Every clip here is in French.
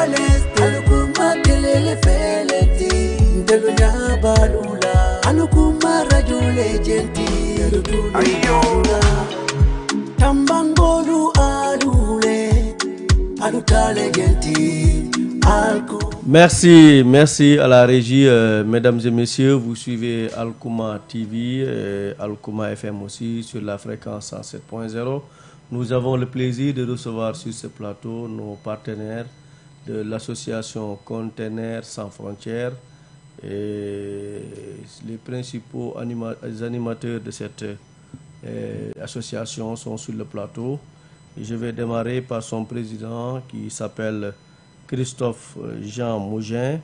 leste Anukuma kelele feleti Ndelunya balula Anukuma rajule jenti Ndelunya Tambangolu alule Alutale genti Merci, merci à la régie, mesdames et messieurs. Vous suivez Alkouma TV, Alkouma FM aussi sur la fréquence 107.0. Nous avons le plaisir de recevoir sur ce plateau nos partenaires de l'association Conteneurs sans frontières et les principaux animateurs de cette association sont sur le plateau. Et je vais démarrer par son président qui s'appelle Christophe Jean Mougin.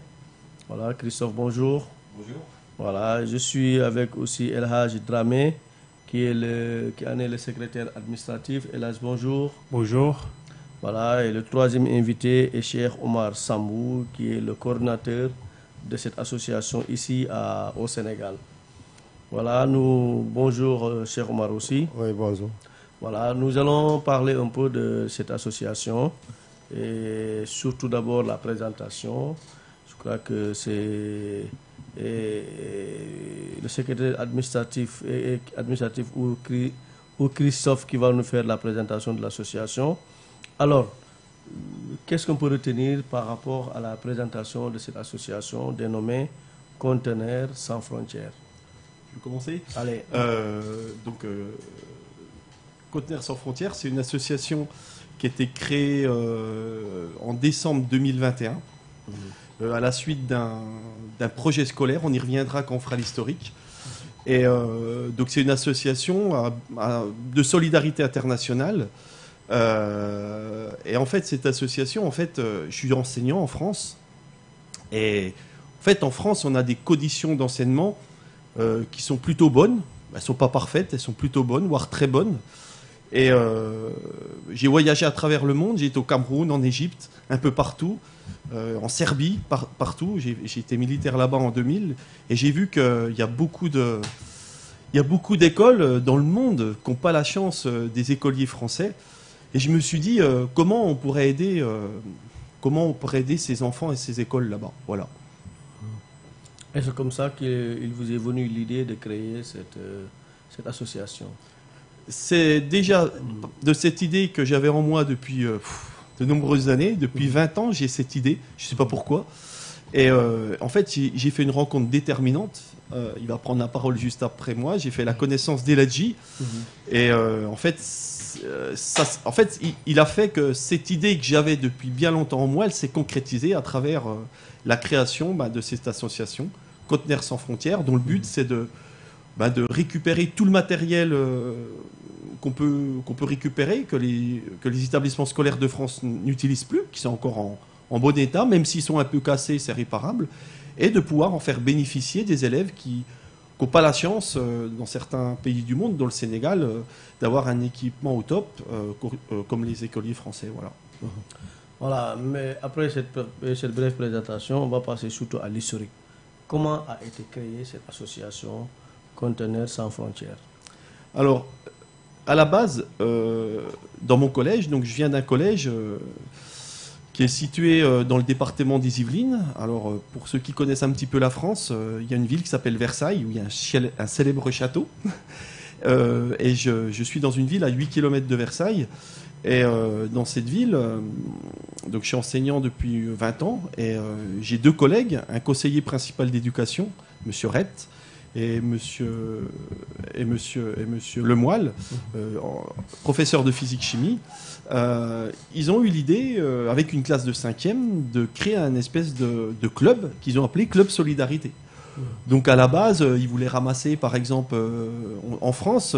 Voilà, Christophe, bonjour. Bonjour. Voilà, je suis avec aussi El Hadj Dramé, qui en est le secrétaire administratif. El Hadj, bonjour. Bonjour. Voilà, et le troisième invité est Cheikh Omar Sambou, qui est le coordinateur de cette association ici au Sénégal. Voilà, bonjour Cheikh Omar aussi. Oui, bonjour. Voilà, nous allons parler un peu de cette association. Et surtout d'abord la présentation. Je crois que c'est le secrétaire administratif ou Christophe qui va nous faire la présentation de l'association. Alors, qu'est-ce qu'on peut retenir par rapport à la présentation de cette association dénommée Conteneurs sans frontières? Je vais commencer. Allez. Conteneurs sans frontières, c'est une association qui a été créé en décembre 2021, à la suite d'un projet scolaire. On y reviendra quand on fera l'historique. Et donc c'est une association de solidarité internationale. Et en fait, cette association, je suis enseignant en France. Et en fait, en France, on a des conditions d'enseignement qui sont plutôt bonnes. Elles ne sont pas parfaites, elles sont plutôt bonnes, voire très bonnes. Et j'ai voyagé à travers le monde, j'ai été au Cameroun, en Égypte, un peu partout, en Serbie, partout. J'ai été militaire là-bas en 2000 et j'ai vu qu'il y a beaucoup d'écoles dans le monde qui n'ont pas la chance des écoliers français. Et je me suis dit comment on pourrait aider ces enfants et ces écoles là-bas. Voilà. Et c'est comme ça qu'il vous est venu l'idée de créer cette association? C'est déjà de cette idée que j'avais en moi depuis de nombreuses années. Depuis 20 ans, j'ai cette idée. Je ne sais pas pourquoi. Et en fait, j'ai fait une rencontre déterminante. Il va prendre la parole juste après moi. J'ai fait la connaissance d'El Hadji. Et en fait, il a fait que cette idée que j'avais depuis bien longtemps en moi, elle s'est concrétisée à travers la création de cette association, Conteneurs sans frontières, dont le but, c'est de récupérer tout le matériel qu'on peut récupérer, que les établissements scolaires de France n'utilisent plus, qui sont encore en bon état, même s'ils sont un peu cassés, c'est réparable, et de pouvoir en faire bénéficier des élèves qui n'ont pas la chance, dans certains pays du monde, dont le Sénégal, d'avoir un équipement au top, comme les écoliers français. Voilà. Voilà, mais après cette brève présentation, on va passer surtout à l'historique. Comment a été créée cette association Conteneurs sans frontières? Alors, à la base, dans mon collège, donc je viens d'un collège qui est situé dans le département des Yvelines. Alors, pour ceux qui connaissent un petit peu la France, il y a une ville qui s'appelle Versailles, où il y a un célèbre château. Et je suis dans une ville à 8 km de Versailles. Et dans cette ville, donc je suis enseignant depuis 20 ans, et j'ai deux collègues, un conseiller principal d'éducation, M. Rett, et monsieur Lemoyle, professeur de physique-chimie. Ils ont eu l'idée, avec une classe de 5e, de créer un espèce de club qu'ils ont appelé Club Solidarité. Donc à la base, ils voulaient ramasser, par exemple, en France,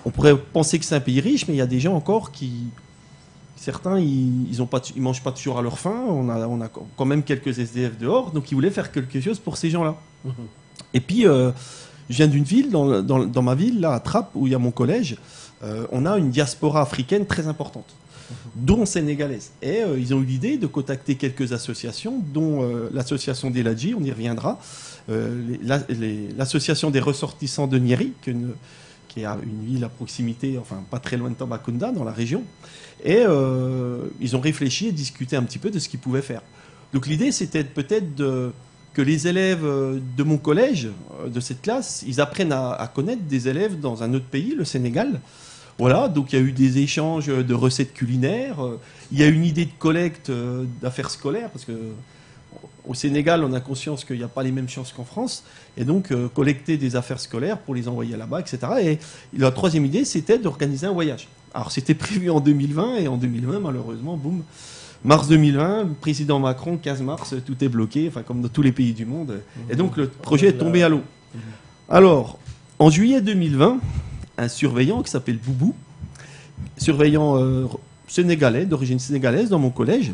on pourrait penser que c'est un pays riche, mais il y a des gens encore qui... Certains, ils mangent pas toujours à leur faim. On a quand même quelques SDF dehors, donc ils voulaient faire quelque chose pour ces gens-là. Et puis, je viens d'une ville, dans ma ville, là, à Trappes, où il y a mon collège, on a une diaspora africaine très importante, dont sénégalaise. Et ils ont eu l'idée de contacter quelques associations, dont l'association d'El Hadji, on y reviendra, l'association des ressortissants de Niéry, qui qui est une ville à proximité, enfin pas très loin de Tambacounda, dans la région. Et ils ont réfléchi et discuté un petit peu de ce qu'ils pouvaient faire. Donc l'idée, c'était peut-être que les élèves de mon collège, de cette classe, ils apprennent à connaître des élèves dans un autre pays, le Sénégal. Voilà, donc il y a eu des échanges de recettes culinaires. Il y a une idée de collecte d'affaires scolaires, parce que au Sénégal, on a conscience qu'il n'y a pas les mêmes chances qu'en France. Et donc, collecter des affaires scolaires pour les envoyer là-bas, etc. Et la troisième idée, c'était d'organiser un voyage. Alors, c'était prévu en 2020, et en 2020, malheureusement, boum, mars 2020, président Macron, 15 mars, tout est bloqué, enfin, comme dans tous les pays du monde. Et donc, le projet est tombé à l'eau. Alors, en juillet 2020, un surveillant qui s'appelle Boubou, surveillant sénégalais, d'origine sénégalaise, dans mon collège,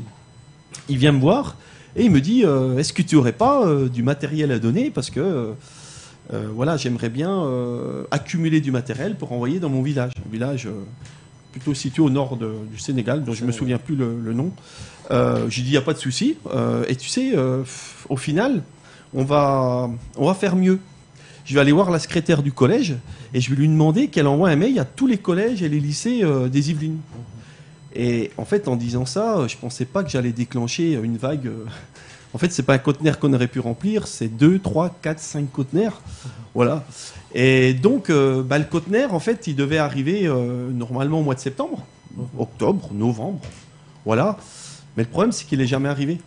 il vient me voir et il me dit est-ce que tu n'aurais pas du matériel à donner, parce que voilà, j'aimerais bien accumuler du matériel pour envoyer dans mon village, un village plutôt situé au nord du Sénégal, dont je ne me souviens plus le nom. J'ai dit il n'y a pas de souci, et tu sais, au final, on va faire mieux. Je vais aller voir la secrétaire du collège et je vais lui demander qu'elle envoie un mail à tous les collèges et les lycées des Yvelines. Et en fait, en disant ça, je ne pensais pas que j'allais déclencher une vague. En fait, ce n'est pas un conteneur qu'on aurait pu remplir, c'est 2, 3, 4, 5 conteneurs. Voilà. Et donc, le conteneur, en fait, il devait arriver normalement au mois de septembre, octobre, novembre. Voilà. Mais le problème, c'est qu'il n'est jamais arrivé.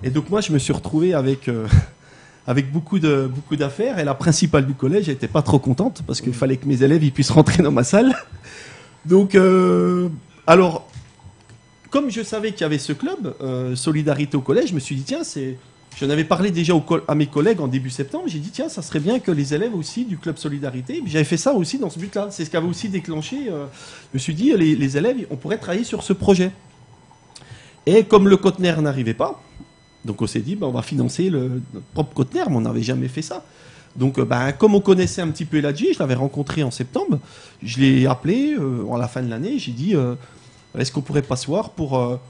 Et donc, moi, je me suis retrouvé avec beaucoup d'affaires, et la principale du collège n'était pas trop contente parce qu'il fallait que mes élèves ils puissent rentrer dans ma salle. Donc, alors, comme je savais qu'il y avait ce club Solidarité au collège, je me suis dit tiens, j'en avais parlé déjà à mes collègues en début septembre. J'ai dit tiens, ça serait bien que les élèves aussi du club Solidarité, j'avais fait ça aussi dans ce but-là. C'est ce qui avait aussi déclenché. Je me suis dit les élèves, on pourrait travailler sur ce projet. Et comme le conteneur n'arrivait pas. Donc on s'est dit, on va financer notre propre conteneur, mais on n'avait jamais fait ça. Donc comme on connaissait un petit peu Eladji, je l'avais rencontré en septembre, je l'ai appelé à la fin de l'année, j'ai dit, est-ce qu'on pourrait pas se voir pour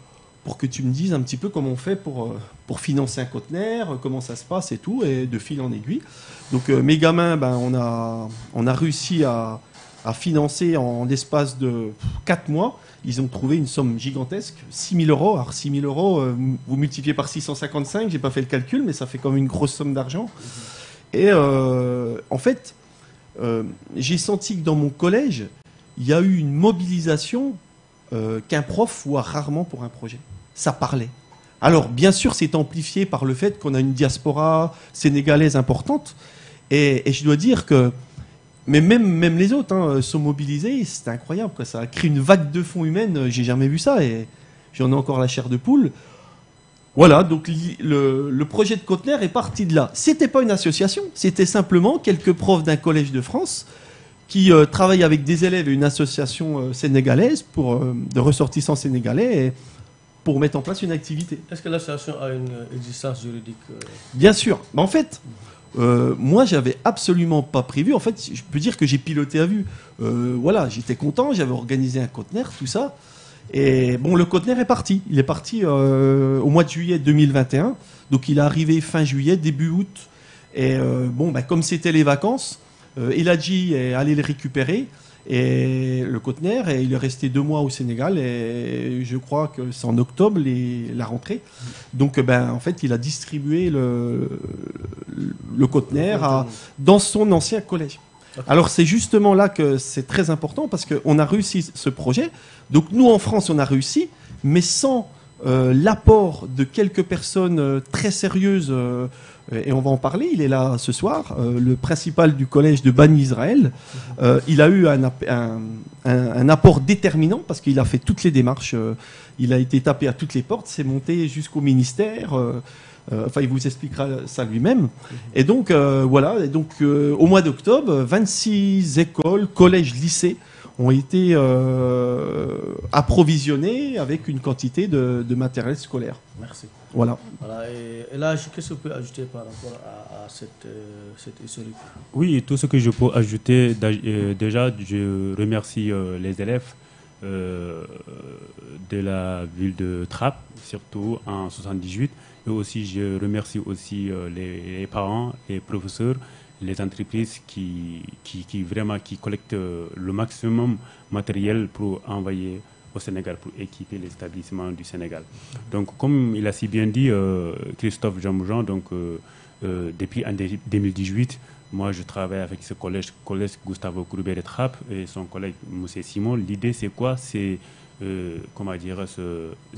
que tu me dises un petit peu comment on fait pour financer un conteneur, comment ça se passe et tout, et de fil en aiguille. Donc mes gamins, on a réussi à financer en l'espace de 4 mois. Ils ont trouvé une somme gigantesque, 6 000 euros. Alors 6 000 euros, vous multipliez par 655, j'ai pas fait le calcul, mais ça fait quand même une grosse somme d'argent. Et en fait, j'ai senti que dans mon collège, il y a eu une mobilisation qu'un prof voit rarement pour un projet. Ça parlait. Alors bien sûr, c'est amplifié par le fait qu'on a une diaspora sénégalaise importante. Et je dois dire que mais même les autres sont mobilisés, c'est incroyable, quoi. Ça a créé une vague de fonds humaine, j'ai jamais vu ça, et j'en ai encore la chair de poule. Voilà, donc le projet de conteneur est parti de là. C'était pas une association, c'était simplement quelques profs d'un collège de France qui travaillent avec des élèves et une association sénégalaise de ressortissants sénégalais pour mettre en place une activité. Est-ce que l'association a une existence juridique Bien sûr, mais en fait... moi, j'avais absolument pas prévu. En fait, je peux dire que j'ai piloté à vue. Voilà, j'étais content, j'avais organisé un conteneur, tout ça. Et bon, le conteneur est parti. Il est parti au mois de juillet 2021. Donc, il est arrivé fin juillet, début août. Et comme c'était les vacances, Eladji est allé le récupérer. Et le conteneur, et il est resté 2 mois au Sénégal, et je crois que c'est en octobre la rentrée. Donc en fait, il a distribué le conteneur dans son ancien collège. Alors c'est justement là que c'est très important, parce qu'on a réussi ce projet. Donc nous en France, on a réussi, mais sans l'apport de quelques personnes très sérieuses, et on va en parler, il est là ce soir, le principal du collège de Bani Israël. Il a eu un apport déterminant, parce qu'il a fait toutes les démarches, il a été tapé à toutes les portes, c'est monté jusqu'au ministère, il vous expliquera ça lui-même. Et donc, voilà, et donc, au mois d'octobre, 26 écoles, collèges, lycées ont été approvisionnés avec une quantité de matériel scolaire. Merci. Voilà. Et là, qu'est-ce que vous pouvez ajouter par rapport à cette historique? Oui, tout ce que je peux ajouter, déjà, je remercie les élèves de la ville de Trappes, surtout en 78. Et aussi, je remercie aussi les parents, les professeurs, les entreprises qui collectent le maximum matériel pour envoyer au Sénégal, pour équiper les établissements du Sénégal. Donc, comme il a si bien dit, Christophe Jean-Moujean, donc depuis en 2018, moi je travaille avec ce collège Gustavo Courbet de Trappes et son collègue Moussé Simon. L'idée c'est quoi? C'est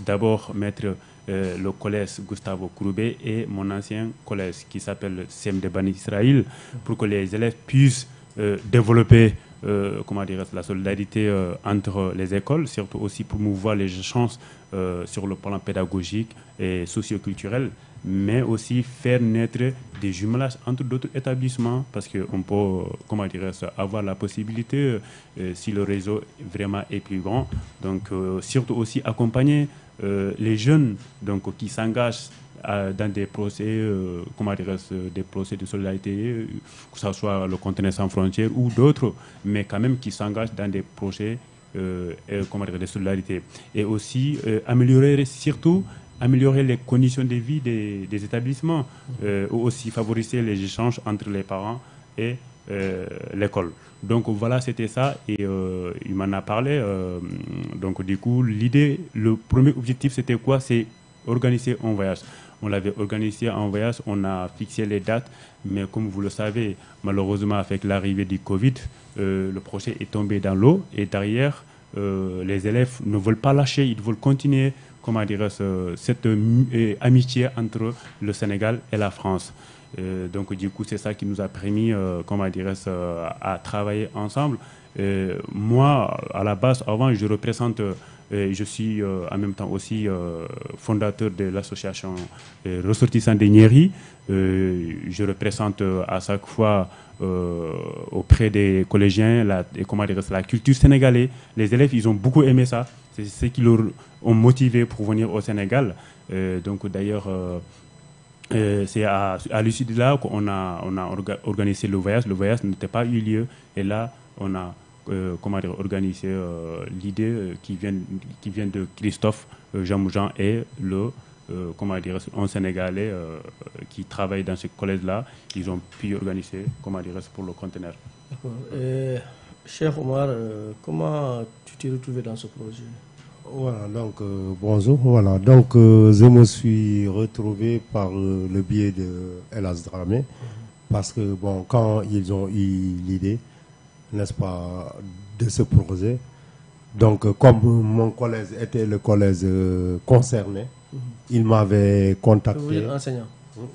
d'abord mettre le collège Gustavo Courbet et mon ancien collège qui s'appelle CMD Bani Israël pour que les élèves puissent développer la solidarité entre les écoles, surtout aussi pour promouvoir les échanges sur le plan pédagogique et socioculturel, mais aussi faire naître des jumelages entre d'autres établissements parce qu'on peut avoir la possibilité, si le réseau vraiment est plus grand, donc surtout aussi accompagner les jeunes donc, qui s'engagent dans des procès, des procès de solidarité, que ce soit le Conteneur sans frontières ou d'autres, mais quand même qui s'engagent dans des projets de solidarité. Et aussi améliorer les conditions de vie des établissements, ou aussi favoriser les échanges entre les parents et l'école. Donc voilà, c'était ça, et il m'en a parlé. Donc du coup, l'idée, le premier objectif, c'était quoi? C'est organiser un voyage. On l'avait organisé en voyage, on a fixé les dates, mais comme vous le savez, malheureusement, avec l'arrivée du Covid, le projet est tombé dans l'eau, et derrière, les élèves ne veulent pas lâcher, ils veulent continuer cette amitié entre le Sénégal et la France. Donc du coup, c'est ça qui nous a permis à travailler ensemble. Moi, à la base, avant, je représente, je suis en même temps aussi fondateur de l'association Ressortissants de Nieri. Je représente à chaque fois auprès des collégiens la culture sénégalaise. Les élèves, ils ont beaucoup aimé ça. C'est ce qui leur ont motivé pour venir au Sénégal. Donc d'ailleurs, c'est à l'issue de là qu'on a organisé le voyage. Le voyage n'était pas eu lieu. Et là, on a organisé l'idée qui vient de Christophe Jean-Moujean et un Sénégalais qui travaille dans ce collège-là. Ils ont pu organiser pour le conteneur. D'accord. Cher Omar, comment tu t'es retrouvé dans ce projet? Voilà, donc bonjour. Voilà, donc je me suis retrouvé par le biais de El Asdramé, parce que bon, quand ils ont eu l'idée, n'est-ce pas, de ce projet, donc comme mon collège était le collège concerné, il m'avait contacté. Vous êtes enseignant?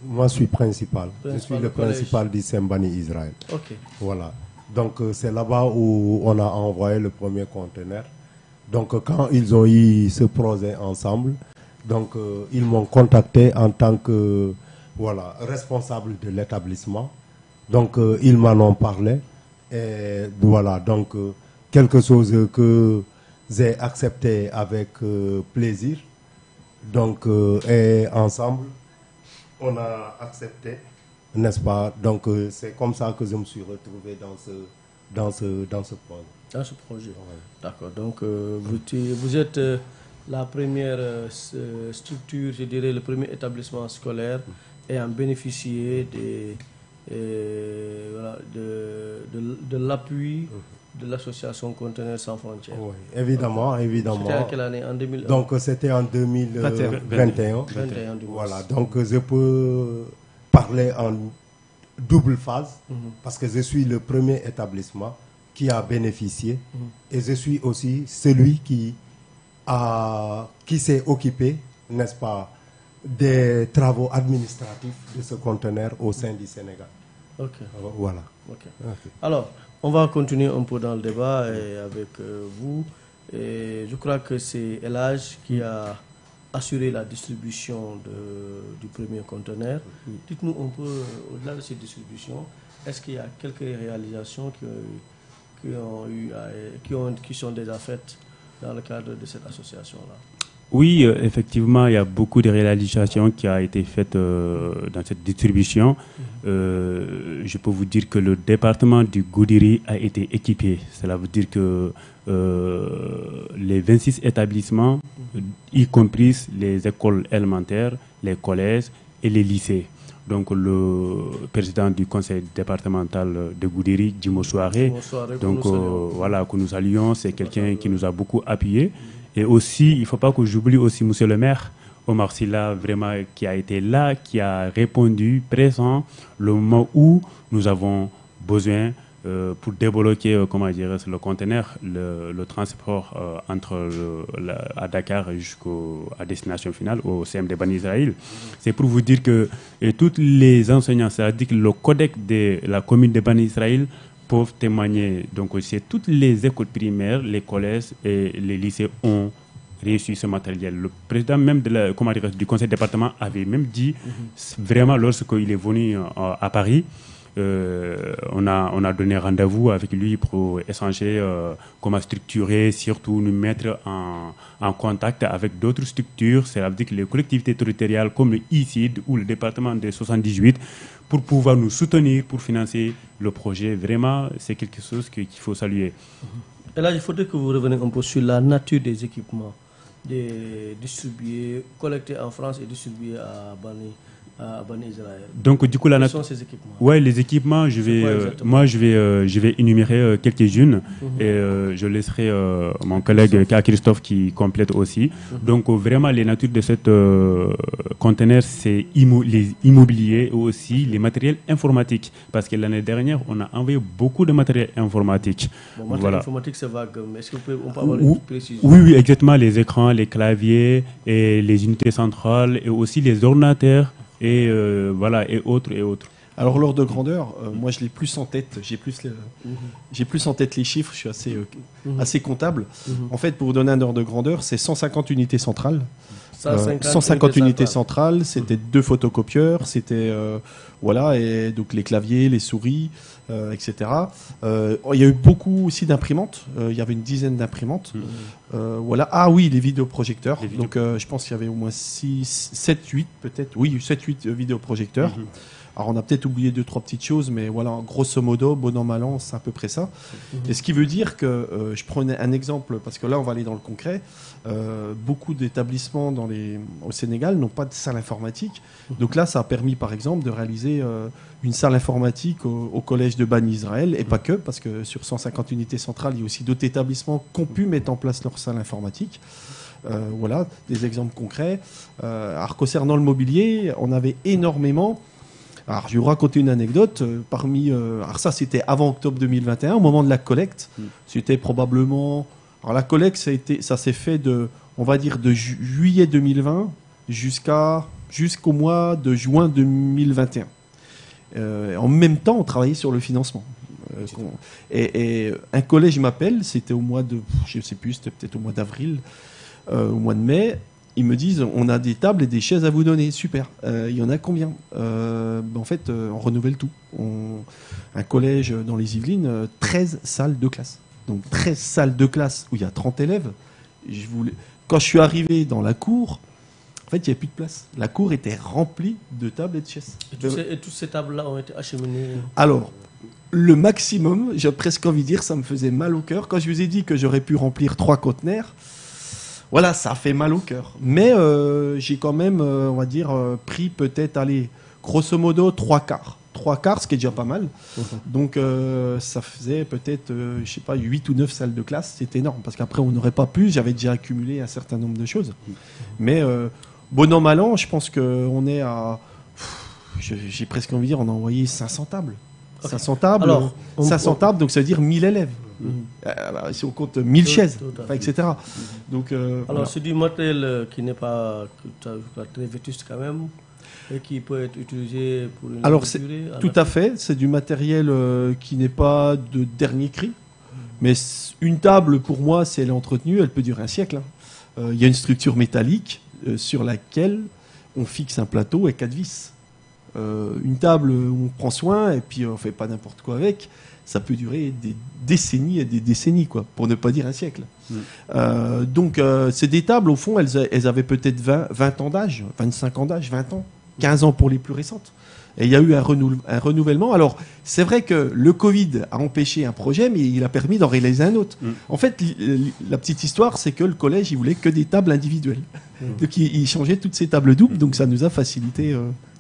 Moi, je suis principal. Je suis le principal du Sembani Israël. Ok. Voilà. Donc c'est là-bas où on a envoyé le premier conteneur. Donc quand ils ont eu ce projet ensemble, donc ils m'ont contacté en tant que responsable de l'établissement. Donc ils m'en ont parlé. Et voilà, donc quelque chose que j'ai accepté avec plaisir. Donc et ensemble, on a accepté, n'est-ce pas? Donc c'est comme ça que je me suis retrouvé dans ce projet. Dans ce projet. Ouais. D'accord. Donc, vous êtes la première structure, je dirais, le premier établissement scolaire ayant bénéficié de l'appui de l'association Conteneur sans frontières. Oui, évidemment. C'était à quelle année? En 2001? Donc, c'était en 2021. Voilà. Donc, je peux parler en double phase parce que je suis le premier établissement qui a bénéficié et je suis aussi celui qui s'est occupé, n'est-ce pas, des travaux administratifs de ce conteneur au sein du Sénégal. Ok. Voilà. Okay. Alors, on va continuer un peu dans le débat avec vous. Et je crois que c'est Elage qui a assuré la distribution du premier conteneur. Dites-nous un peu, au-delà de cette distribution, est-ce qu'il y a quelques réalisations qui sont déjà faites dans le cadre de cette association-là? Oui, effectivement, il y a beaucoup de réalisations qui ont été faites dans cette distribution. Je peux vous dire que le département du Goudiri a été équipé. Cela veut dire que les 26 établissements, y compris les écoles élémentaires, les collèges et les lycées, donc le président du conseil départemental de Goudiri, Djimo Souaré. Donc voilà, que nous saluons, c'est quelqu'un qui nous a beaucoup appuyé. Et aussi, il ne faut pas que j'oublie aussi monsieur le maire, Omar Silla, vraiment, qui a été là, qui a répondu présent le moment où nous avons besoin pour débloquer le conteneur, le transport à Dakar jusqu'à destination finale, au CMD Bani Israël. C'est pour vous dire que tous les enseignants, c'est-à-dire que le codec de la commune de Bani Israël peuvent témoigner. Donc c'est toutes les écoles primaires, les collèges et les lycées ont réussi ce matériel. Le président même du conseil département avait même dit, vraiment lorsqu'il est venu à Paris, on a donné rendez-vous avec lui pour échanger comment structurer, surtout nous mettre en contact avec d'autres structures, c'est-à-dire que les collectivités territoriales comme le ICID ou le département de 78 pour pouvoir nous soutenir, pour financer le projet. Vraiment, c'est quelque chose qu'il faut saluer. Et là, il faudrait que vous reveniez un peu sur la nature des équipements distribués, collectés en France et distribués à Bani Israël. Donc du coup, quels sont ces équipements? Ouais, les équipements, je vais énumérer quelques-unes et je laisserai mon collègue Christophe qui complète aussi. Donc vraiment, les natures de cette conteneur, c'est les immobiliers et aussi les matériels informatiques. Parce que l'année dernière, on a envoyé beaucoup de matériel informatique. Bon, matériel informatique, c'est vague, mais est-ce qu'on peut avoir une précision? Oui, exactement, les écrans, les claviers et les unités centrales et aussi les ordinateurs. Et voilà, et autres. Alors l'ordre de grandeur, moi je l'ai plus en tête, j'ai plus en tête les chiffres, je suis assez comptable. En fait, pour vous donner un ordre de grandeur, c'est 150 unités centrales. 150 unités centrales, c'était 2 photocopieurs, c'était voilà, et donc les claviers, les souris, etc. Il y a eu beaucoup aussi d'imprimantes, il y avait une dizaine d'imprimantes. Voilà. Ah oui, les vidéoprojecteurs. Donc je pense qu'il y avait au moins 7, 8 peut-être. Oui, 7, 8 vidéoprojecteurs. Alors on a peut-être oublié 2-3 petites choses, mais voilà, grosso modo, bon an, mal an, c'est à peu près ça. Et ce qui veut dire que, je prends un exemple, parce que là on va aller dans le concret, beaucoup d'établissements au Sénégal n'ont pas de salle informatique. Donc là, ça a permis par exemple de réaliser une salle informatique au collège de Bani Israël, et pas que, parce que sur 150 unités centrales, il y a aussi d'autres établissements qui ont pu mettre en place leur salle informatique. Voilà, des exemples concrets. Alors concernant le mobilier, on avait énormément... Alors, je vais vous raconter une anecdote. Alors ça, c'était avant octobre 2021, au moment de la collecte. C'était probablement... Alors la collecte, ça s'est fait on va dire, de juillet 2020 jusqu'au mois de juin 2021. En même temps, on travaillait sur le financement. Et un collège m'appelle, c'était au mois de... Je ne sais plus, c'était peut-être au mois d'avril, au mois de mai. Ils me disent, on a des tables et des chaises à vous donner. Super. Il y en a combien? En fait, on renouvelle tout. Un collège dans les Yvelines, 13 salles de classe. Donc 13 salles de classe où il y a 30 élèves. Quand je suis arrivé dans la cour, en fait, il n'y avait plus de place. La cour était remplie de tables et de chaises. Et toutes ces tables-là ont été acheminées? Alors, le maximum, j'ai presque envie de dire, ça me faisait mal au cœur. Quand je vous ai dit que j'aurais pu remplir 3 conteneurs, voilà, ça a fait mal au cœur. Mais j'ai quand même, on va dire, pris peut-être, grosso modo, 3 quarts. 3 quarts, ce qui est déjà pas mal. Donc, ça faisait peut-être, je sais pas, 8 ou 9 salles de classe. C'est énorme, parce qu'après, on n'aurait pas pu. J'avais déjà accumulé un certain nombre de choses. Mais, bon an, mal an, je pense qu'on est à... J'ai presque envie de dire, on a envoyé 500 tables. Okay. 500 tables, alors, 500 tables, donc ça veut dire 1000 élèves. Si on compte 1000 chaises, etc. Donc, alors, voilà. C'est du matériel qui n'est pas très vétuste quand même, et qui peut être utilisé pour une durée. Tout à fait, c'est du matériel qui n'est pas de dernier cri. Mais une table, pour moi, si elle est entretenue, elle peut durer un siècle. Il y a une structure métallique sur laquelle on fixe un plateau et 4 vis. Une table où on prend soin et puis on fait pas n'importe quoi avec, ça peut durer des décennies et des décennies, quoi, pour ne pas dire un siècle. Donc c'est des tables, au fond, elles avaient peut-être 20 ans d'âge, 25 ans d'âge, 20 ans, 15 ans pour les plus récentes. Et il y a eu un renouvellement. Alors, c'est vrai que le Covid a empêché un projet, mais il a permis d'en réaliser un autre. En fait, la petite histoire, c'est que le collège, il voulait que des tables individuelles. Donc, il changeait toutes ces tables doubles, donc ça nous a facilité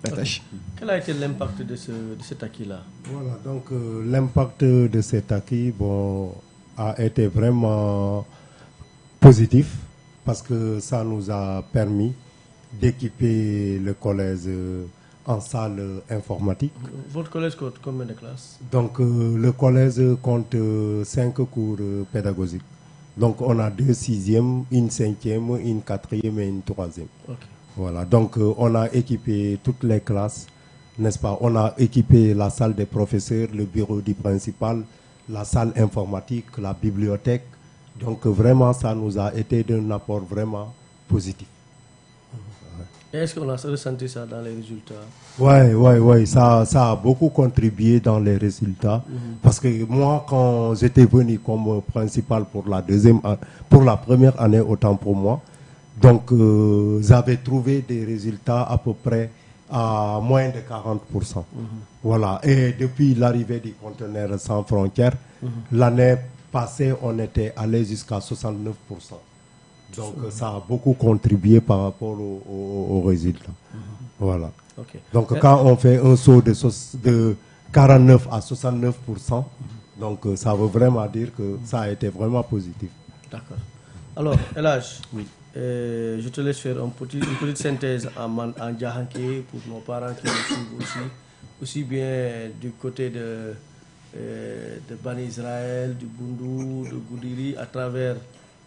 la tâche. Quel a été l'impact de cet acquis-là? Voilà, donc l'impact de cet acquis a été vraiment positif parce que ça nous a permis d'équiper le collège en salle informatique. Votre collège compte combien de classes? Donc le collège compte 5 cours pédagogiques. Donc on a 2 6e, une 5e, une 4e et une 3e. Okay. Voilà, donc on a équipé toutes les classes, n'est-ce pas? On a équipé la salle des professeurs, le bureau du principal, la salle informatique, la bibliothèque. Donc vraiment, ça nous a été d'un apport vraiment positif. Est-ce qu'on a ressenti ça dans les résultats? Oui, ça a beaucoup contribué dans les résultats. Parce que moi, quand j'étais venu comme principal pour la première année, autant pour moi, donc j'avais trouvé des résultats à peu près à moins de 40%. Voilà. Et depuis l'arrivée du conteneur sans frontières, l'année passée, on était allé jusqu'à 69%. Donc ça a beaucoup contribué par rapport aux résultats. Voilà. Okay. Donc quand on fait un saut de 49 à 69%, donc ça veut vraiment dire que ça a été vraiment positif. D'accord. Alors, Elhaj, oui. Je te laisse faire une petite synthèse en Djahanké pour nos parents qui nous suivent aussi bien du côté de Bani Israël, du Bundu, de Goudiri, à travers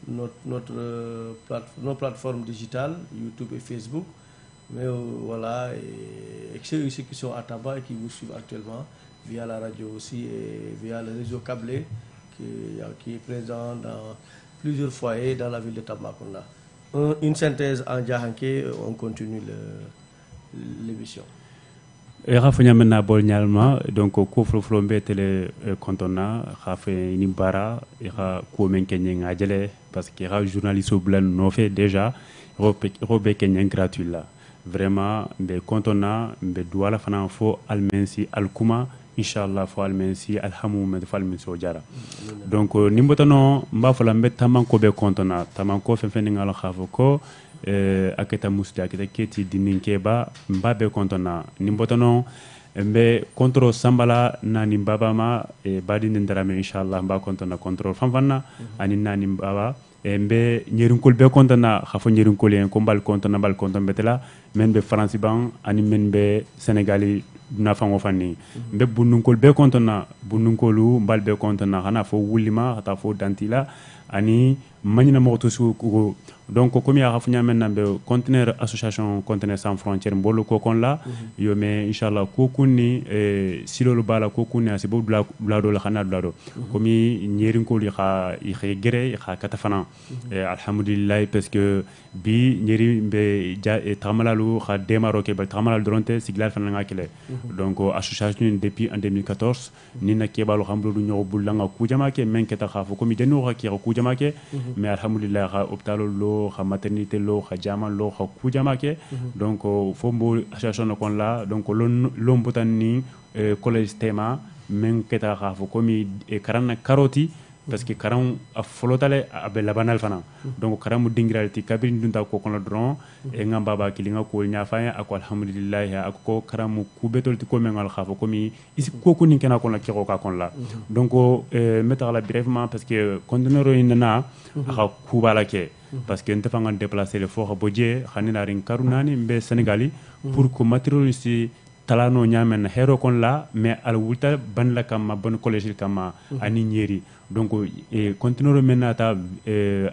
nos plateformes digitales, YouTube et Facebook. Mais voilà, et ceux qui sont à Taba et qui vous suivent actuellement via la radio aussi et via le réseau câblé qui est présent dans plusieurs foyers dans la ville de Tambacounda. Une synthèse en Djahanké, on continue l'émission. Rafa nyamena bol nyalma donc ko flo mbetele kontona rafa ni bara ira ko men kenye ngajele parce que ra journaliste blan no fait déjà robe kenye gratuit là vraiment be kontona be douala fana fo almensi alkuma inshallah fo almensi alhamu med fo almensi o jara donc nimbotano mba fo lambe tamanko be kontona tamanko fen ngala khafo ko aketa musli aketa keti dininkeba mbabe kontona nimbotono mbe control sambala nani mbaba ma badi ndarame inshallah mba kontona control fanfanna ani nani mbaba mbe nyerinkol be kontona khafo nyerinkol en ko bal kontona betela men be france ban ani men be senegali na fango fanni mbe bununkol be kontona bununkolu mbal be kontona hana fo wulima hata fo dantila ani manina moto su ko donc comme ya rafunya men be conteneur association conteneur sans frontières mbolo ko kon la yo me inshallah ko kunni silolu bala ko kunni asibo blado la khana blado comme ñerin ko li kha i gere kha katafana alhamdulillah parce que bi ñeri be tamalalu kha démarro ke ba tamalal dronte siglal fan nga kele donc association depuis en 2014 ni na ke balu xamlo du ñoo bul nga ku jama ke men ke ta khafu comme denu kha ki ku jama ke mais alhamdulillah kha hôpital lo kha maternité lo kha jama lo kha ku jama ke donc fo mbo association kon la donc lo mbotan ni collège tema men ke ta khafu comme karana karoti parce que karam a folotale abe labanal fana donc karam dingiralti kabiri dunta ko kono dron e ngamba ba kilinga ko nyaafaya ako alhamdulillah ako karam ku betolti ko mengal khafo komi isi ko ko ninkena ko la kiro ka kon la donc mettre la brièvement parce que conteneur inna aka ku bala ke parce que nte fanga déplacer le fort bodje khanina rin karunani mbe sénégali pour que matériel ici talano nyamen hero kon la mais al wulta ban la kama bon collège kama ani ñeri donc continuer menata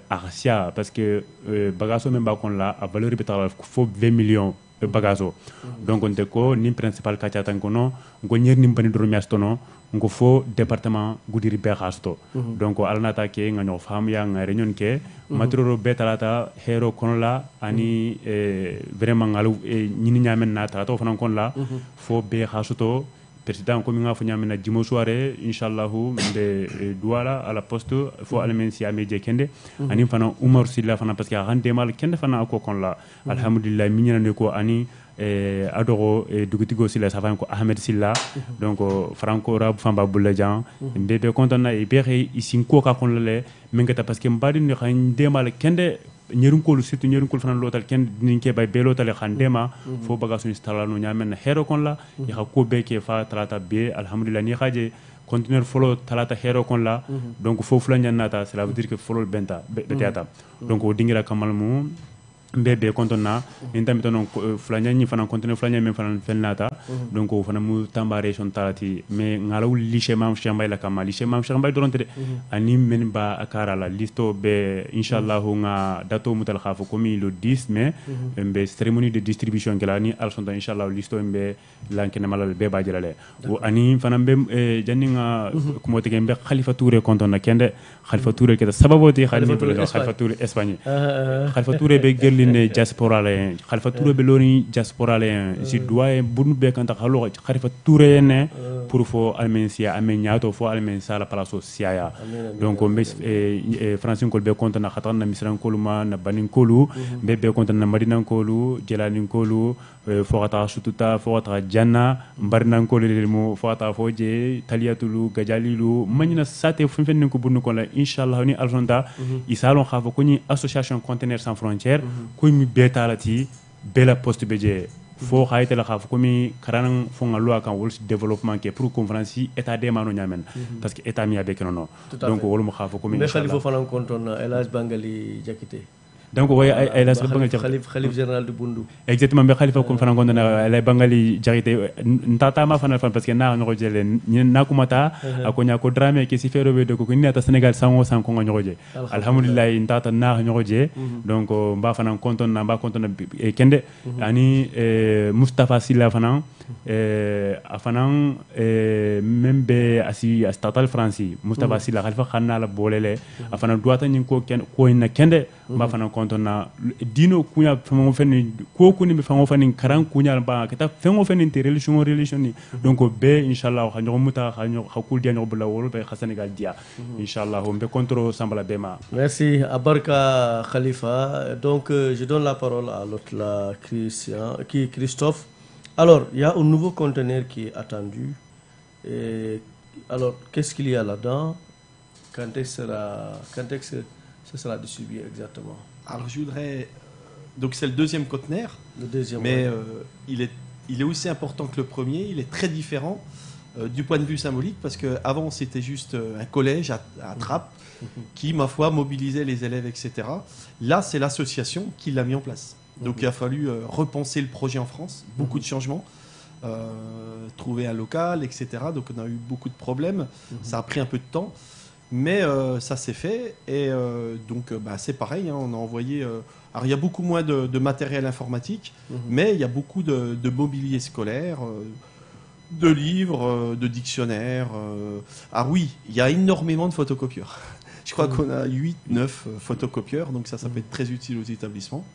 arsia parce que bagaso men ba kon la a valeur betal fo 20 millions bagaso donc on te ko ni principal katiatan kono ngo ñer ni bani do miastono ngo fo département Goudiri be khasto donc alnata ke nga ñoo fam ya nga réunion ke matériel betalata hero kon la ani vraiment ngalu ñini ñamen nata to fanan kon la fo be khasto président comme nga fa ñamena dimo soirée inshallah de douala à la poste fo almensi amé kende ani fana Oumar Silla fana parce que rande mal kende fana ko kon la alhamdulillah miñana ne ko ani adoro dugutigo Silla safa ko Ahmed Silla donc franco rab famba bulla jan bébé contana e béré ici ko ka kon le mengata parce que mbadi ni xan demal kende ñerunkolu surtout ñerunkolu fana lotal ken ninke bay be lotal khandema fo baga sun installa no nyamen hero kon la ya ko be ke fa talata be alhamdulillah ni khaje conteneur follow talata hero kon la donc fofu la nyanata cela veut dire que follow benta betata donc o dingira kamal mu mbebe kontona intamito non flanya ni fana conteneur flanya men fana felnata donc o fana mu tambare son talati mais ngalaw lycée mam chambay la kamal lycée mam chambay doronte ani men ba akara la listo be inshallah nga dato mutal khafu komi le 10 mai be cérémonie de distribution kala ni alsonta inshallah listo be lankene malal be ba jirale o ani fana be janninga kumote gembe khalifa touré kontona kende khalifa touré keda sababoti khalifa touré espagne khalifa touré be ne diaspora le Khalifa Touré be loni diaspora le si doye bunu be kan ta khalo Khalifa Touré ne pour fo almensia ameniato fo almensa la place siaya donc be francine kol be konta na khatan na misran koluma na banin kolu be konta na madina kolu jelani kolu fo ata shututa fo ata janna mbarna kolu le mo fo ata fo je taliyatulu gajalilu manina sate funfen ko bunu ko la inshallah ni aljonda isalon khafa ko ni association conteneurs sans frontières komi betalati bela poste beje fo khayte la khaf komi karanan fo ngalo kan wol développement ke pour conférence état de mano nyamen parce que état mi avec non donc wol mo khaf komi mais khalifa fanan konton elage bangali jakite donc way ay la bangal khalif général de Bundu exactement be khalifa ko fanan konton ay bangali jakite ntata ma fanan parce que na ngoro jele na kumata akonya ko drame ke si fero be de ko ni ata Sénégal sango san ko ngoro je alhamdulillah ntata na ngoro je donc mba fanan konton na mba konton kende ani Mustafa Silla fanan afanan membe asi statal franci Mustafa Silla khalifa khanna la bolele afana duata nyin ko ken ko na kende mba fanan konton na dino kunya famo feni ko kuni be famo feni karan kunya ba kata famo feni te religion ni donc be inshallah khanyo muta khanyo khakul dia bula wolo be Sénégal dia inshallah on be kontro sambala bema. Merci Abarka Khalifa. Donc je donne la parole à l'autre là Christophe. Alors, il y a un nouveau conteneur qui est attendu. Et alors, qu'est-ce qu'il y a là-dedans? Quand est-ce que ce sera distribué exactement? Alors, je voudrais... Donc, c'est le deuxième conteneur. Le deuxième, mais il est aussi important que le premier. Il est très différent du point de vue symbolique parce qu'avant, c'était juste un collège à Trappes qui, ma foi, mobilisait les élèves, etc. Là, c'est l'association qui l'a mis en place. Donc il a fallu repenser le projet en France, beaucoup de changements, trouver un local, etc. Donc on a eu beaucoup de problèmes, ça a pris un peu de temps, mais ça s'est fait. Et donc c'est pareil, hein, on a envoyé... alors il y a beaucoup moins de matériel informatique, mais il y a beaucoup de mobilier scolaire, de livres, de dictionnaires. Ah oui, il y a énormément de photocopieurs. Je crois qu'on a 8-9 photocopieurs, donc ça peut être très utile aux établissements.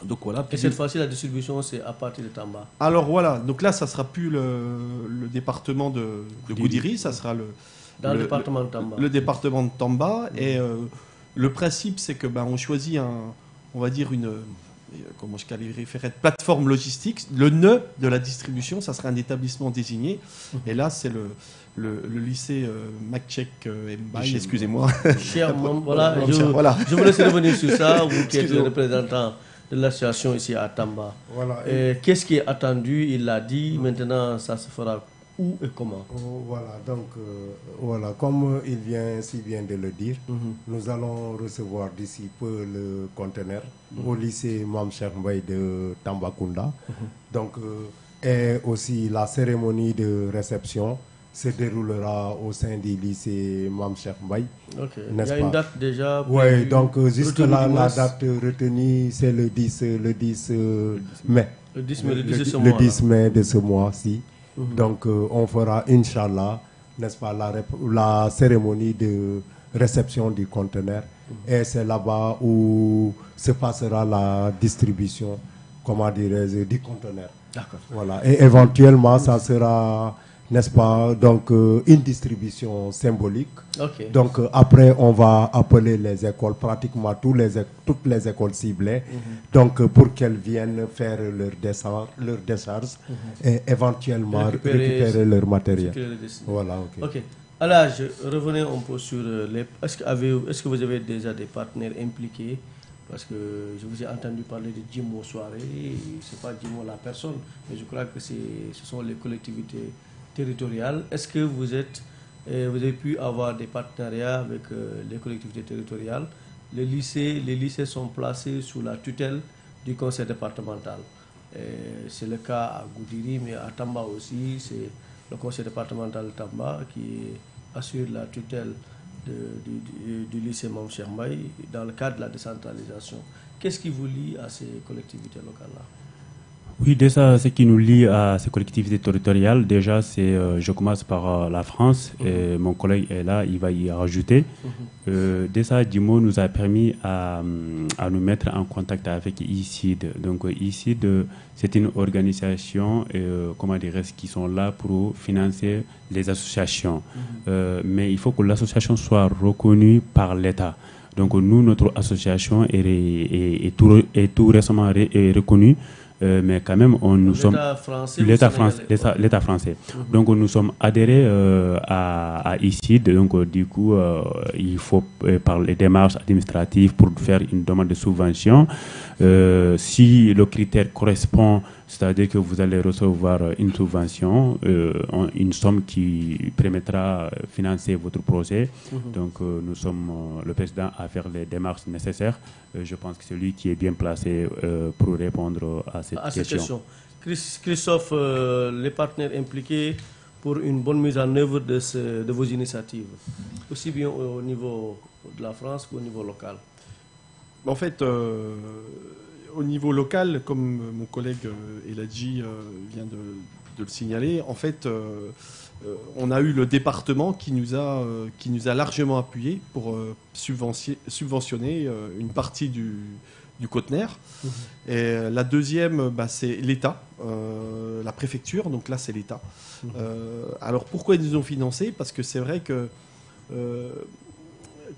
Donc voilà. Et cette fois-ci, la distribution, c'est à partir de Tamba. Alors voilà, donc là, ça sera plus le département de Goudiri, ça sera le département de Tamba. Le département de Tamba. Et le principe, c'est que on choisit on va dire comment je qualifierais, plateforme logistique. Le nœud de la distribution, ça sera un établissement désigné. Et là, c'est le lycée Macchek Mbaye, excusez-moi. Cher voilà, je vous laisse revenir sur ça, vous qui êtes le représentant de l'association ici à Tamba. Voilà. Qu'est-ce qui est attendu? Il l'a dit, maintenant ça se fera où et comment? Voilà, donc voilà, comme il vient si bien de le dire, nous allons recevoir d'ici peu le conteneur au lycée Mame Cheikh Mbaye de Tambacounda. Donc, et aussi la cérémonie de réception se déroulera au sein du lycée Mame Cheikh Mbaye. Okay. Il y a une date déjà? Oui, donc jusque-là, la date retenue, c'est le 10 mai. Le 10 mai, le 10 mai de ce mois-ci. Donc, on fera, Inch'Allah, n'est-ce pas, la cérémonie de réception du conteneur. Et c'est là-bas où se passera la distribution, comment dirais-je, du conteneur. D'accord. Voilà. Et éventuellement, ça sera, n'est-ce pas, donc une distribution symbolique. Okay. Donc après, on va appeler les écoles, pratiquement toutes les écoles ciblées, donc pour qu'elles viennent faire leur décharge et éventuellement récupérer leur matériel. Voilà, ok. Alors, revenez un peu sur les... Est-ce que vous avez déjà des partenaires impliqués Parce que je vous ai entendu parler de Djimo Soirée, ce n'est pas Djimo la personne, mais je crois que ce sont les collectivités territoriales. Est-ce que vous avez pu avoir des partenariats avec les collectivités territoriales? Les lycées sont placés sous la tutelle du conseil départemental. C'est le cas à Goudiri, mais à Tamba aussi, c'est le conseil départemental de Tamba qui assure la tutelle du lycée Mame Cheikh Mbaye dans le cadre de la décentralisation. Qu'est-ce qui vous lie à ces collectivités locales-là? Oui, déjà, ce qui nous lie à ces collectivités territoriales, déjà, c'est, je commence par la France, et mon collègue est là, il va y rajouter. Déjà, Djimo nous a permis à nous mettre en contact avec ICID. Donc, ICID, c'est une organisation, qui sont là pour financer les associations. Mais il faut que l'association soit reconnue par l'État. Donc, nous, notre association est tout récemment reconnue. Mais quand même, nous sommes l'État français. Donc nous sommes adhérés à ICID. Donc du coup, il faut par les démarches administratives pour faire une demande de subvention. Si le critère correspond, c'est-à-dire que vous allez recevoir une subvention, une somme qui permettra de financer votre projet. Donc nous sommes le président à faire les démarches nécessaires. Je pense que c'est lui qui est bien placé pour répondre à cette question. Christophe, les partenaires impliqués pour une bonne mise en œuvre de vos initiatives, aussi bien au niveau de la France qu'au niveau local. En fait, au niveau local, comme mon collègue Eladji vient de le signaler, en fait, on a eu le département qui nous a largement appuyé pour subventionner une partie du Côte-Nord. Et la deuxième, c'est l'État, la préfecture, donc là c'est l'État. Alors pourquoi ils nous ont financé? Parce que c'est vrai que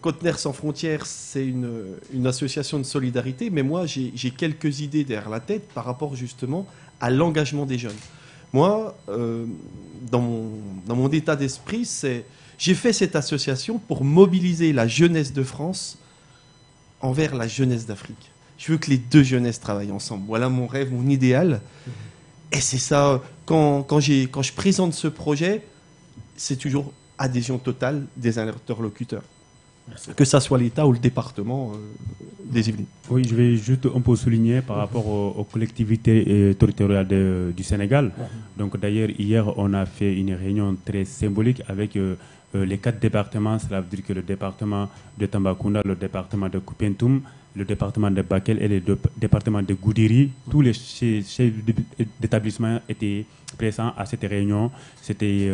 Côte-Nord sans frontières, c'est une association de solidarité, mais moi j'ai quelques idées derrière la tête par rapport justement à l'engagement des jeunes. Moi, dans mon état d'esprit, j'ai fait cette association pour mobiliser la jeunesse de France envers la jeunesse d'Afrique. Je veux que les deux jeunesses travaillent ensemble. Voilà mon rêve, mon idéal. Et c'est ça, quand je présente ce projet, c'est toujours adhésion totale des interlocuteurs. Que ça soit l'État ou le département des Yvelines. Oui, je vais juste un peu souligner par rapport aux collectivités territoriales du Sénégal. Donc d'ailleurs, hier, on a fait une réunion très symbolique avec les 4 départements. Cela veut dire que le département de Tambacounda, le département de Koupentoum, le département de Bakel et le département de Goudiri. Tous les chefs d'établissement étaient présents à cette réunion. C'était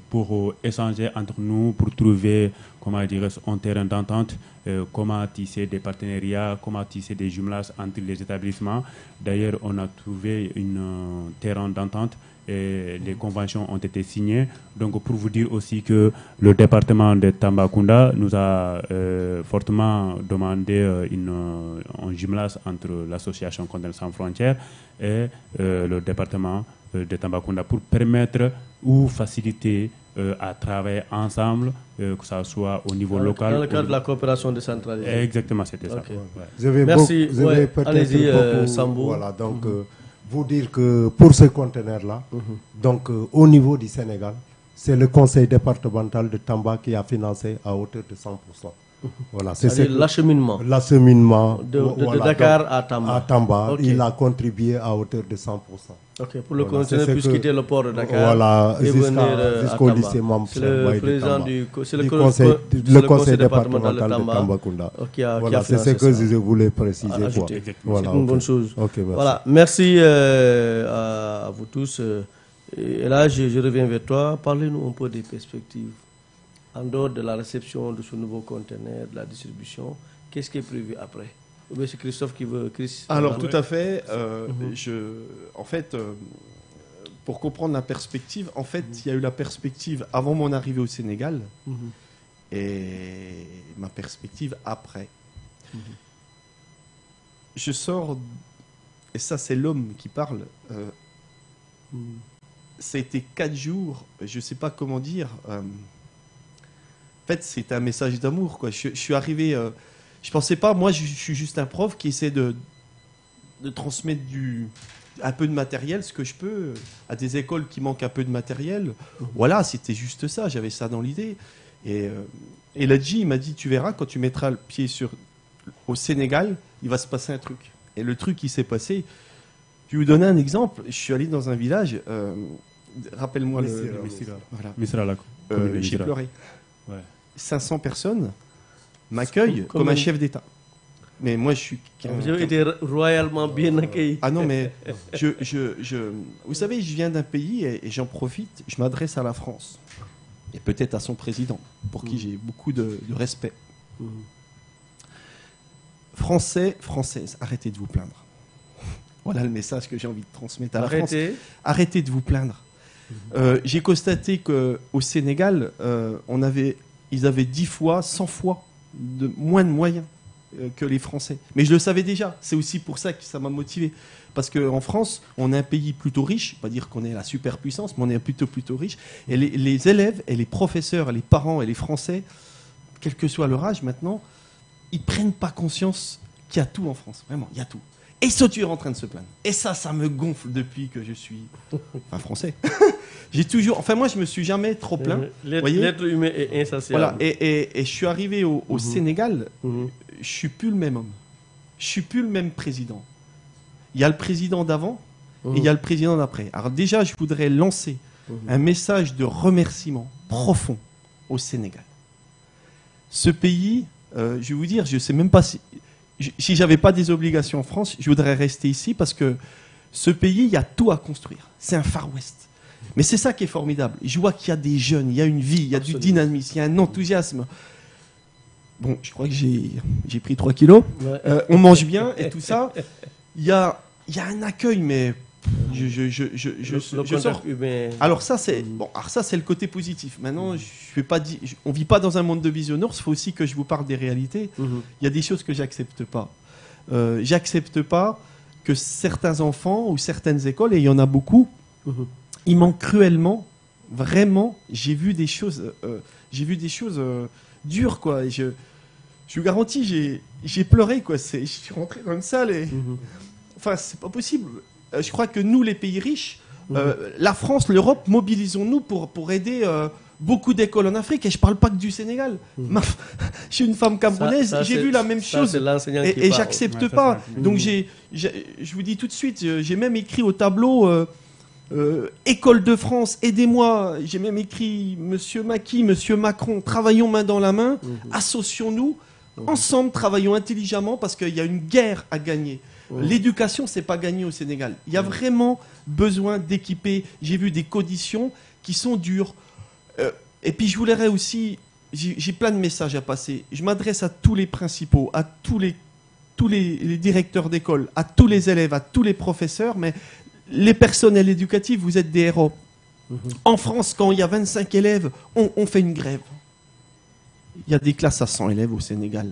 pour échanger entre nous, pour trouver, comment dire, un terrain d'entente, comment tisser des partenariats, comment tisser des jumelages entre les établissements. D'ailleurs, on a trouvé un terrain d'entente et les conventions ont été signées. Donc, pour vous dire aussi que le département de Tambacounda nous a fortement demandé un jumelage entre l'association Condamnés sans frontières et le département de Tambacounda pour permettre ou faciliter à travailler ensemble, que ce soit au niveau local. Dans le cadre de la coopération décentralisée. Exactement, c'était ça. Ouais. Merci. Allez-y, Sambou. Voilà, donc vous dire que pour ce conteneur-là, donc au niveau du Sénégal, c'est le conseil départemental de Tamba qui a financé à hauteur de 100%. Voilà, c'est l'acheminement. L'acheminement de Dakar à Tamba. À Tamba, il a contribué à hauteur de 100%. Ok, pour le conteneur puisse quitter le port de Dakar. Voilà, jusqu'au lycée Mame Cheikh Mbaye de Tamba. C'est le conseil départemental de Tambacounda. Voilà, c'est ce que je voulais préciser. Voilà, c'est une bonne chose. Okay, merci. Voilà, merci à vous tous. Et là, je reviens vers toi. Parlez-nous un peu des perspectives. En dehors de la réception de ce nouveau conteneur, de la distribution, qu'est-ce qui est prévu après? Ou bien c'est Christophe qui veut... Alors, tout à fait. En fait, pour comprendre la perspective, en fait, il y a eu la perspective avant mon arrivée au Sénégal et ma perspective après. Je sors, et ça c'est l'homme qui parle, ça a été 4 jours, je ne sais pas comment dire... En fait, c'était un message d'amour, quoi. Je suis arrivé Je pensais pas, moi je suis juste un prof qui essaie de transmettre un peu de matériel, ce que je peux, à des écoles qui manquent un peu de matériel. Voilà, c'était juste ça, j'avais ça dans l'idée. Et Ladji, il m'a dit, tu verras, quand tu mettras le pied au Sénégal, il va se passer un truc. Et le truc qui s'est passé, je vais vous donner un exemple. Je suis allé dans un village, rappelle-moi voilà. Misra, là. J'ai pleuré. Ouais. 500 personnes m'accueillent comme un chef d'État. Mais moi, je suis... Vous avez été royalement bien accueilli. Ah non, mais vous savez, je viens d'un pays et j'en profite, je m'adresse à la France. Et peut-être à son président, pour qui j'ai beaucoup de respect. Français, Françaises, arrêtez de vous plaindre. Voilà le message que j'ai envie de transmettre à la France. Arrêtez de vous plaindre. J'ai constaté qu'au Sénégal, ils avaient 10 fois, 100 fois moins de moyens que les Français. Mais je le savais déjà. C'est aussi pour ça que ça m'a motivé. Parce qu'en France, on est un pays plutôt riche. Pas dire qu'on est la superpuissance, mais on est plutôt riche. Et les élèves, et les professeurs, et les parents, et les Français, quel que soit leur âge maintenant, ils prennent pas conscience qu'il y a tout en France. Vraiment, il y a tout. Et ils sont toujours en train de se plaindre. Et ça me gonfle depuis que je suis français. J'ai toujours... Enfin, moi, je me suis jamais trop plaint. L'être humain est insatiable. Voilà. Et je suis arrivé au Sénégal, je suis plus le même homme. Je suis plus le même président. Il y a le président d'avant et il y a le président d'après. Alors déjà, je voudrais lancer un message de remerciement profond au Sénégal. Ce pays, je vais vous dire, je ne sais même pas si j'avais pas des obligations en France, je voudrais rester ici parce que ce pays, il y a tout à construire. C'est un Far West. Mais c'est ça qui est formidable. Je vois qu'il y a des jeunes, il y a une vie, il y a du dynamisme, il y a un enthousiasme. Bon, je crois que j'ai pris 3 kilos. Ouais. On mange bien et tout ça. Il y a un accueil, mais je sors. Alors ça, c'est le côté positif. Maintenant, on vit pas dans un monde de bisounours. Il faut aussi que je vous parle des réalités. Il y a des choses que j'accepte pas. J'accepte pas que certains enfants ou certaines écoles, et il y en a beaucoup, ils manquent cruellement. Vraiment, j'ai vu des choses dures, quoi. Et je vous garantis, j'ai pleuré, quoi. Je suis rentré dans une salle et... Enfin, c'est pas possible. Je crois que nous, les pays riches, la France, l'Europe, mobilisons-nous pour aider beaucoup d'écoles en Afrique. Et je parle pas que du Sénégal. Je suis une femme camerounaise, j'ai vu la même chose. Et j'accepte pas. Donc, je vous dis tout de suite, j'ai même écrit au tableau... École de France, aidez-moi. J'ai même écrit Monsieur Macky, Monsieur Macron, travaillons main dans la main, associons-nous, ensemble, travaillons intelligemment parce qu'il y a une guerre à gagner. L'éducation, c'est pas gagné au Sénégal. Il y a vraiment besoin d'équiper. J'ai vu des conditions qui sont dures. Et puis je voudrais aussi, j'ai plein de messages à passer. Je m'adresse à tous les principaux, à tous les directeurs d'école, à tous les élèves, à tous les professeurs, mais les personnels éducatifs, vous êtes des héros. En France, quand il y a 25 élèves, on fait une grève. Il y a des classes à 100 élèves au Sénégal.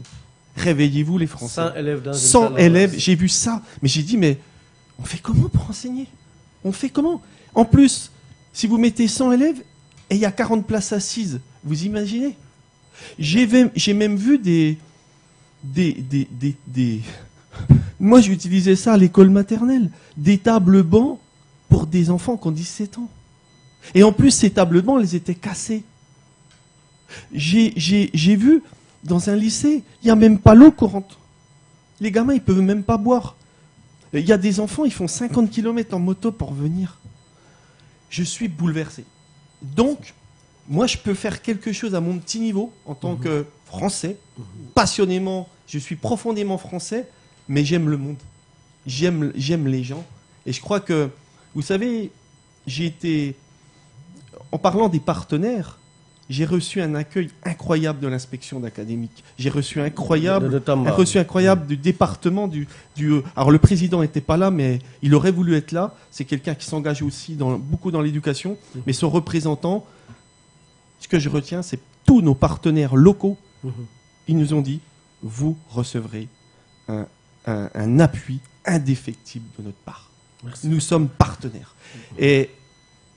Réveillez-vous, les Français. 100 élèves dans 100 élèves, j'ai vu ça. Mais j'ai dit, mais on fait comment pour enseigner? On fait comment? En plus, si vous mettez 100 élèves et il y a 40 places assises, vous imaginez? J'ai même vu des moi, j'utilisais ça à l'école maternelle. Des tables bancs pour des enfants qui ont 17 ans. Et en plus, ces tables bancs, elles étaient cassées. J'ai vu, dans un lycée, il n'y a même pas l'eau courante. Les gamins, ils peuvent même pas boire. Il y a des enfants, ils font 50 km en moto pour venir. Je suis bouleversé. Donc, moi, je peux faire quelque chose à mon petit niveau, en tant que Français. Passionnément, je suis profondément français. Mais j'aime le monde, j'aime les gens. Et je crois que, vous savez, en parlant des partenaires, j'ai reçu un accueil incroyable de l'inspection d'académique. J'ai reçu incroyable du département alors le président n'était pas là, mais il aurait voulu être là. C'est quelqu'un qui s'engage aussi beaucoup dans l'éducation. Mais son représentant, ce que je retiens, c'est tous nos partenaires locaux. Ils nous ont dit, vous recevrez un appui indéfectible de notre part. Merci. Nous sommes partenaires. Et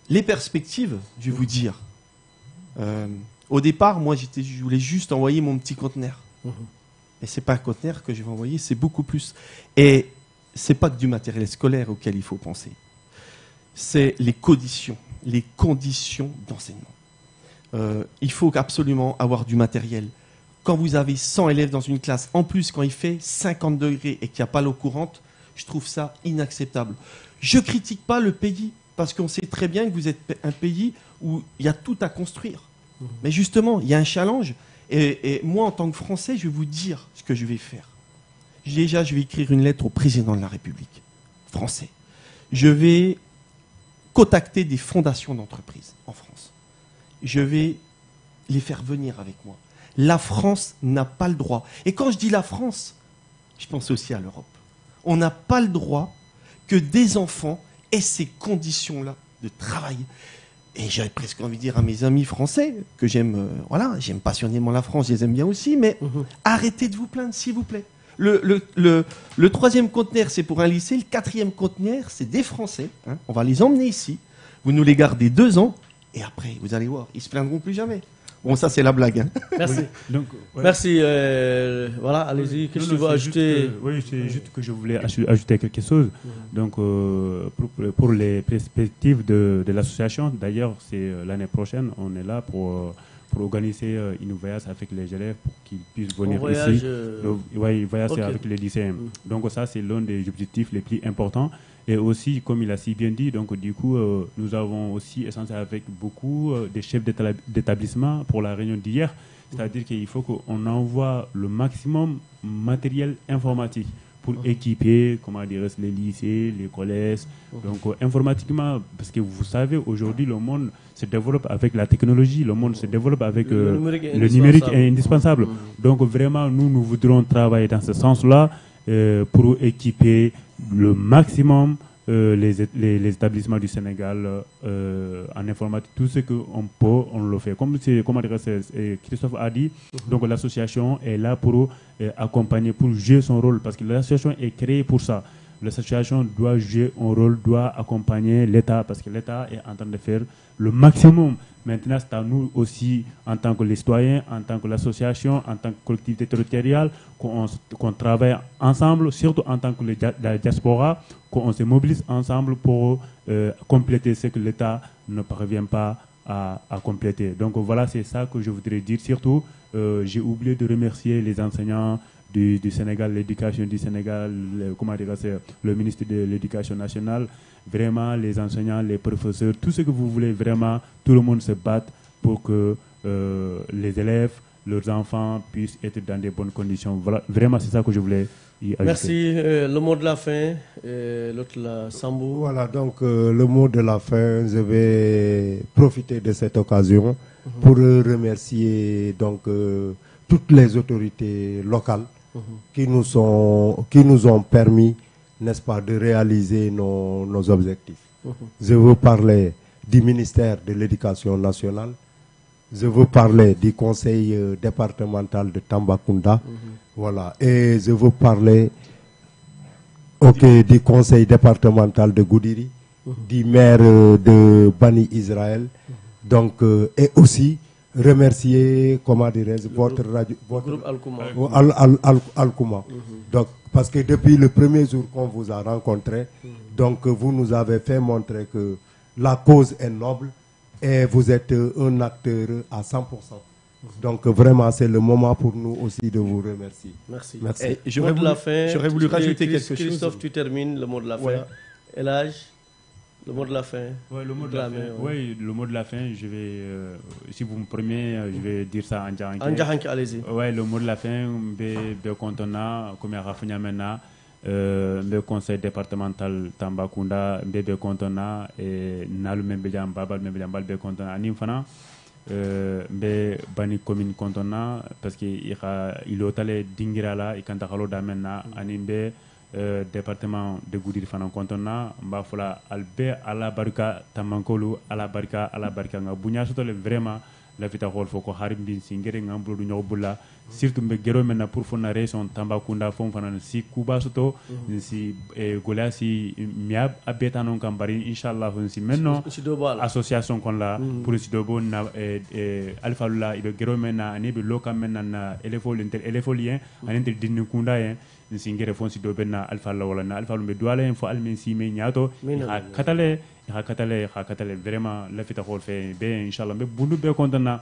les perspectives, je vais vous dire, au départ, moi, je voulais juste envoyer mon petit conteneur. Et c'est pas un conteneur que je vais envoyer, c'est beaucoup plus. Et c'est pas que du matériel scolaire auquel il faut penser. C'est les conditions d'enseignement. Il faut absolument avoir du matériel. Quand vous avez 100 élèves dans une classe, en plus quand il fait 50 degrés et qu'il n'y a pas l'eau courante, je trouve ça inacceptable. Je critique pas le pays, parce qu'on sait très bien que vous êtes un pays où il y a tout à construire. Mais justement, il y a un challenge. Et moi, en tant que Français, je vais vous dire ce que je vais faire. Déjà, je vais écrire une lettre au président de la République français. Je vais contacter des fondations d'entreprises en France. Je vais les faire venir avec moi. La France n'a pas le droit. Et quand je dis la France, je pense aussi à l'Europe. On n'a pas le droit que des enfants aient ces conditions-là de travail. Et j'avais presque envie de dire à mes amis français, que j'aime j'aime passionnément la France, je les aime bien aussi, mais arrêtez de vous plaindre, s'il vous plaît. Le troisième conteneur, c'est pour un lycée. Le quatrième conteneur, c'est des Français. Hein. On va les emmener ici. Vous nous les gardez 2 ans. Et après, vous allez voir, ils se plaindront plus jamais. Bon, ça, c'est la blague. Hein. Merci. Oui. Donc, ouais. Merci. Voilà, allez-y. Qu'est-ce que tu veux ajouter? Oui, c'est juste que je voulais ajouter quelque chose. Donc, pour les perspectives de l'association, d'ailleurs, c'est l'année prochaine, on est là pour organiser une voyage avec les élèves pour qu'ils puissent venir ici. Voyage avec les lycéens. Donc, ça, c'est l'un des objectifs les plus importants. Et aussi, comme il a si bien dit, donc du coup, nous avons aussi échangé avec beaucoup des chefs d'établissement pour la réunion d'hier. C'est-à-dire qu'il faut qu'on envoie le maximum matériel informatique pour équiper, comment dire, les lycées, les collèges. Donc, informatiquement, parce que vous savez, aujourd'hui, le monde se développe avec la technologie, le monde se développe avec le numérique est indispensable. Donc, vraiment, nous voudrons travailler dans ce sens-là pour équiper le maximum les établissements du Sénégal en informatique. Tout ce qu'on peut, on le fait. Comme Christophe a dit, donc l'association est là pour accompagner, pour jouer son rôle, parce que l'association est créée pour ça. L'association doit jouer un rôle, doit accompagner l'État, parce que l'État est en train de faire le maximum. Maintenant, c'est à nous aussi, en tant que les citoyens, en tant que l'association, en tant que collectivité territoriale, qu'on travaille ensemble, surtout en tant que la diaspora, qu'on se mobilise ensemble pour compléter ce que l'État ne parvient pas à compléter. Donc voilà, c'est ça que je voudrais dire. Surtout, j'ai oublié de remercier les enseignants du Sénégal, l'éducation du Sénégal, le ministre de l'Éducation nationale, vraiment les enseignants, les professeurs, tout ce que vous voulez, vraiment, tout le monde se batte pour que les élèves, leurs enfants puissent être dans des bonnes conditions. Voilà, vraiment, c'est ça que je voulais y ajouter. Merci. Le mot de la fin, l'autre là, Sambou. Voilà, donc le mot de la fin, je vais profiter de cette occasion pour remercier donc toutes les autorités locales qui nous ont permis, n'est-ce pas, de réaliser nos objectifs. Je veux parler du ministère de l'Éducation nationale, je veux parler du conseil départemental de Tambacounda, voilà, et je veux parler du conseil départemental de Goudiri, du maire de Bani Israël, donc, et aussi remercier, comment dirais-je, votre radio, votre groupe Alkouma. Alkouma. Donc, parce que depuis le premier jour qu'on vous a rencontré, donc vous nous avez fait montrer que la cause est noble et vous êtes un acteur à 100%. Donc vraiment, c'est le moment pour nous aussi de vous remercier. Merci. Merci. J'aurais voulu rajouter quelque chose. Christophe, tu termines le mot de la fin. Elhadj, le mot de la fin. Oui, le mot de la fin. Oui, le mot de la fin, je vais, si vous me permettez, je vais dire ça en Djahanké. En Djahanké, allez-y. Oui, le mot de la fin, be kontona, comme Rafounia Mena, le conseil départemental Tambacounda, be kontona, et Nalu Membediam Babal Membediam be kontona, Nimfana, be Bani commune kontona, parce qu'il y a l'hôtel Dingirala, et Kantakalo Damena, Animbe, département de Goudiri Fanan Kontona, Mbafola Albe, Ala Barka, Tamankolu, Ala Barka, nga Bunya Sotole vraiment la vita hol foko harimbin singere ngambro du nyobula surtout be gero mena pour fona région Tambacounda fon fana si kuba soto si gola si miab abeta non kambari inshallah fon si menno association kon la pour si dobo na alpha lula ibe gero mena ani be loka mena na elefolien anente dinni kunda en singere fon si dobe na alpha la wala na alpha lumbe douala en fo almen si me nyato ha katale vraiment la fita hol fe be inshallah be bundu be kontana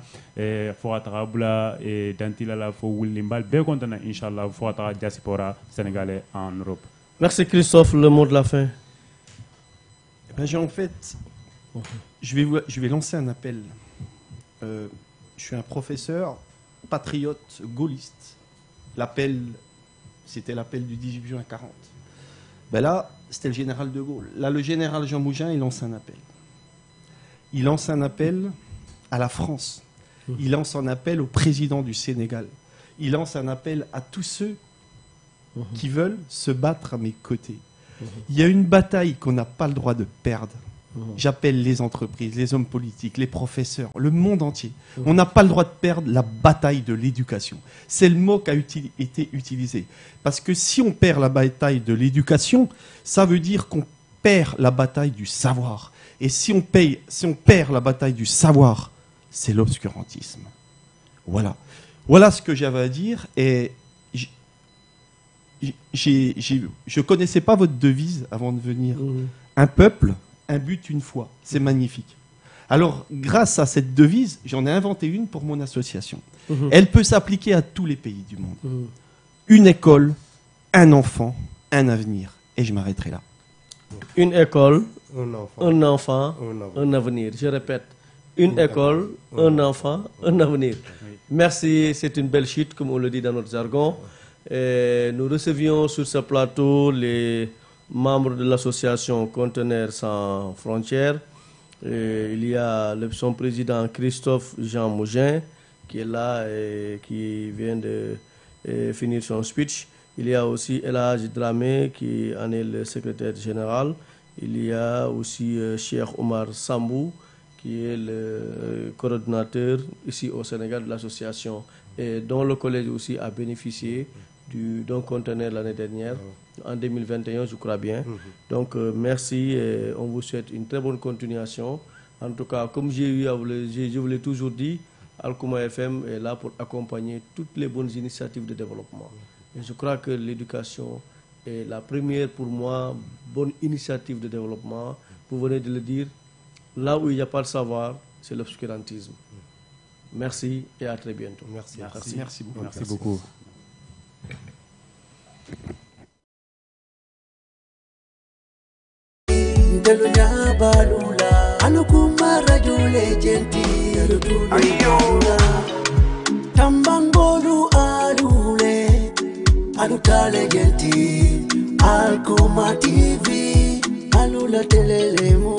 fo atabula dantila la fo wulimbal be kontana inshallah fo ata diaspora sénégalais en Europe. Merci Christophe, le mot de la fin. Eh ben, en fait, je vais lancer un appel. Je suis un professeur patriote gaulliste. C'était l'appel du 18 juin 40. Ben là, c'était le général de Gaulle. Là, le général Jean Mougin, il lance un appel. Il lance un appel à la France. Il lance un appel au président du Sénégal. Il lance un appel à tous ceux qui veulent se battre à mes côtés. Il y a une bataille qu'on n'a pas le droit de perdre. J'appelle les entreprises, les hommes politiques, les professeurs, le monde entier. On n'a pas le droit de perdre la bataille de l'éducation. C'est le mot qui a été utilisé. Parce que si on perd la bataille de l'éducation, ça veut dire qu'on perd la bataille du savoir. Et si on perd la bataille du savoir, c'est l'obscurantisme. Voilà. Voilà ce que j'avais à dire. Et je connaissais pas votre devise avant de venir. Un peuple, un but, une foi. C'est magnifique. Alors, grâce à cette devise, j'en ai inventé une pour mon association. Elle peut s'appliquer à tous les pays du monde. Une école, un enfant, un avenir. Et je m'arrêterai là. Une école, un enfant, un avenir. Je répète, une école, un enfant, un avenir. Merci, c'est une belle chute, comme on le dit dans notre jargon. Et nous recevions sur ce plateau les membres de l'association Conteneurs sans frontières. Et il y a son président Christophe Jean Mougin qui est là et qui vient de finir son speech. Il y a aussi Elhadji Dramé qui en est le secrétaire général. Il y a aussi Cheikh Omar Sambou qui est le coordonnateur ici au Sénégal de l'association et dont le collège aussi a bénéficié d'un conteneur l'année dernière, en 2021 je crois bien. Donc merci et on vous souhaite une très bonne continuation. En tout cas, comme je vous l'ai toujours dit, Alkouma FM est là pour accompagner toutes les bonnes initiatives de développement. Et je crois que l'éducation est la première pour moi bonne initiative de développement. Vous venez de le dire, là où il n'y a pas de savoir, c'est l'obscurantisme. Merci et à très bientôt. Merci beaucoup. Merci beaucoup. Tambangolu alule alutale genti Alkouma TV alula telelemu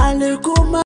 Alkouma